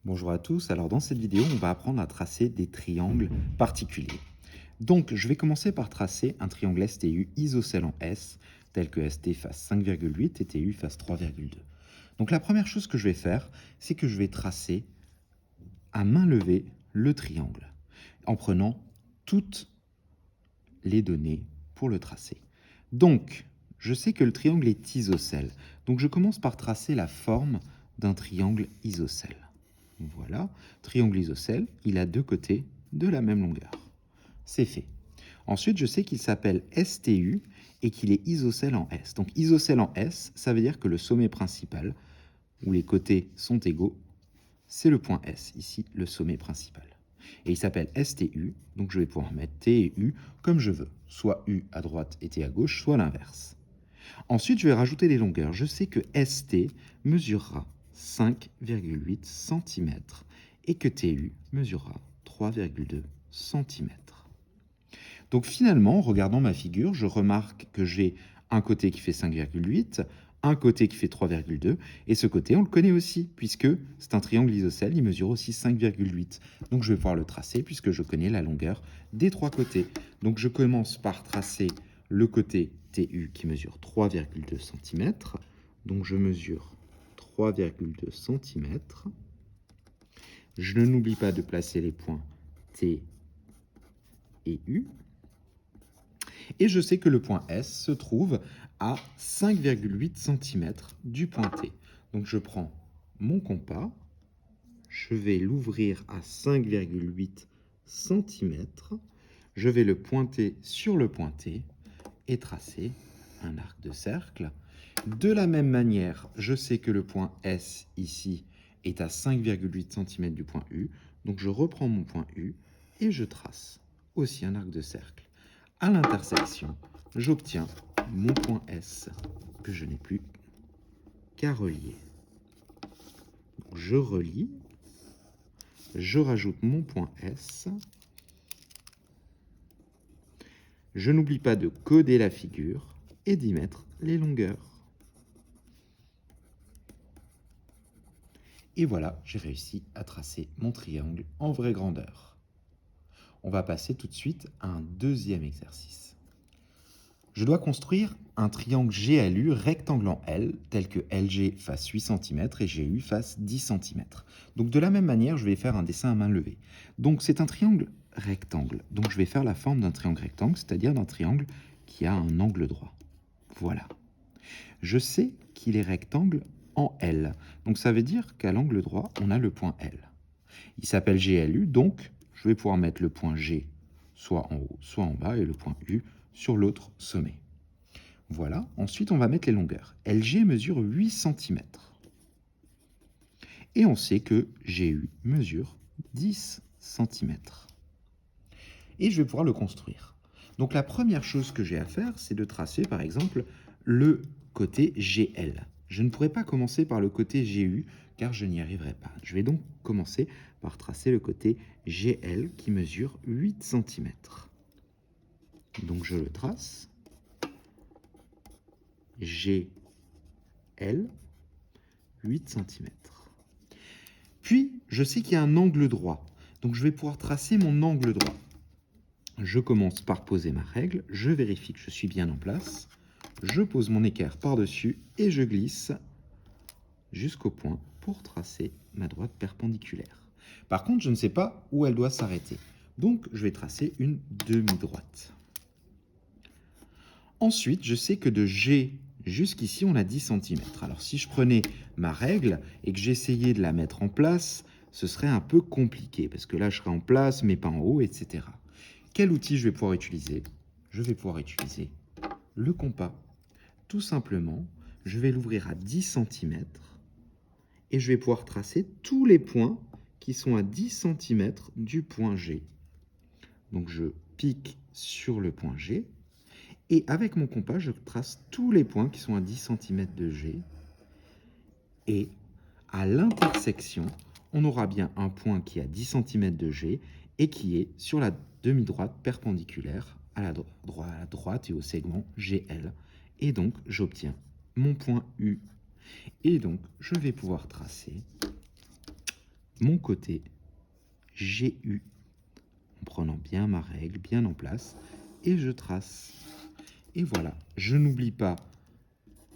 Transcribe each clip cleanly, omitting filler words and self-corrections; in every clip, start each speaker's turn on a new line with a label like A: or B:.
A: Bonjour à tous, alors dans cette vidéo on va apprendre à tracer des triangles particuliers. Donc je vais commencer par tracer un triangle STU isocèle en S, tel que ST fasse 5,8 et TU fasse 3,2. Donc la première chose que je vais faire, c'est que je vais tracer à main levée le triangle, en prenant toutes les données pour le tracer. Donc je sais que le triangle est isocèle, donc je commence par tracer la forme d'un triangle isocèle. Voilà, triangle isocèle, il a deux côtés de la même longueur. C'est fait. Ensuite, je sais qu'il s'appelle STU et qu'il est isocèle en S. Donc isocèle en S, ça veut dire que le sommet principal, où les côtés sont égaux, c'est le point S, ici le sommet principal. Et il s'appelle STU, donc je vais pouvoir mettre T et U comme je veux, soit U à droite et T à gauche, soit l'inverse. Ensuite, je vais rajouter les longueurs. Je sais que ST mesurera 5,8 cm et que TU mesurera 3,2 cm. Donc finalement, en regardant ma figure, je remarque que j'ai un côté qui fait 5,8, un côté qui fait 3,2, et ce côté, on le connaît aussi, puisque c'est un triangle isocèle, il mesure aussi 5,8. Donc je vais pouvoir le tracer, puisque je connais la longueur des trois côtés. Donc je commence par tracer le côté TU qui mesure 3,2 cm. Donc je mesure 3,2 cm. Je n'oublie pas de placer les points T et U. Et je sais que le point S se trouve à 5,8 cm du point T. Donc je prends mon compas, je vais l'ouvrir à 5,8 cm, je vais le pointer sur le point T et tracer un arc de cercle. De la même manière, je sais que le point S ici est à 5,8 cm du point U, donc je reprends mon point U et je trace aussi un arc de cercle. À l'intersection, j'obtiens mon point S que je n'ai plus qu'à relier. Donc, je relie, je rajoute mon point S. Je n'oublie pas de coder la figure et d'y mettre les longueurs. Et voilà, j'ai réussi à tracer mon triangle en vraie grandeur. On va passer tout de suite à un deuxième exercice. Je dois construire un triangle GLU rectangle en L, tel que LG fasse 8 cm et GU fasse 10 cm. Donc de la même manière, je vais faire un dessin à main levée. Donc c'est un triangle rectangle. Donc je vais faire la forme d'un triangle rectangle, c'est-à-dire d'un triangle qui a un angle droit. Voilà. Je sais qu'il est rectangle en L. Donc ça veut dire qu'à l'angle droit, on a le point L. Il s'appelle GLU, donc je vais pouvoir mettre le point G soit en haut, soit en bas, et le point U sur l'autre sommet. Voilà, ensuite on va mettre les longueurs. LG mesure 8 cm. Et on sait que GU mesure 10 cm. Et je vais pouvoir le construire. Donc la première chose que j'ai à faire, c'est de tracer par exemple le côté GL. Je ne pourrai pas commencer par le côté GU car je n'y arriverai pas. Je vais donc commencer par tracer le côté GL qui mesure 8 cm. Donc je le trace. GL, 8 cm. Puis, je sais qu'il y a un angle droit. Donc je vais pouvoir tracer mon angle droit. Je commence par poser ma règle, je vérifie que je suis bien en place, je pose mon équerre par-dessus et je glisse jusqu'au point pour tracer ma droite perpendiculaire. Par contre, je ne sais pas où elle doit s'arrêter. Donc, je vais tracer une demi-droite. Ensuite, je sais que de G jusqu'ici, on a 10 cm. Alors, si je prenais ma règle et que j'essayais de la mettre en place, ce serait un peu compliqué, parce que là, je serais en place, mais pas en haut, etc. Quel outil je vais pouvoir utiliser? Je vais pouvoir utiliser le compas. Tout simplement, je vais l'ouvrir à 10 cm et je vais pouvoir tracer tous les points qui sont à 10 cm du point G. Donc, je pique sur le point G. Et avec mon compas, je trace tous les points qui sont à 10 cm de G. Et à l'intersection, on aura bien un point qui est à 10 cm de G et qui est sur la demi-droite perpendiculaire à la droite et au segment GL. Et donc, j'obtiens mon point U. Et donc, je vais pouvoir tracer mon côté GU en prenant bien ma règle, bien en place, et je trace. Et voilà, je n'oublie pas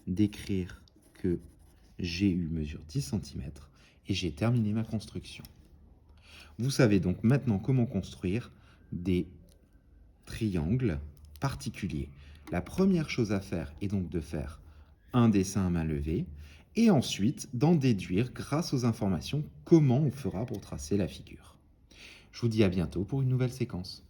A: d'écrire que GU mesure 10 cm et j'ai terminé ma construction. Vous savez donc maintenant comment construire des triangles particuliers. La première chose à faire est donc de faire un dessin à main levée et ensuite d'en déduire grâce aux informations comment on fera pour tracer la figure. Je vous dis à bientôt pour une nouvelle séquence.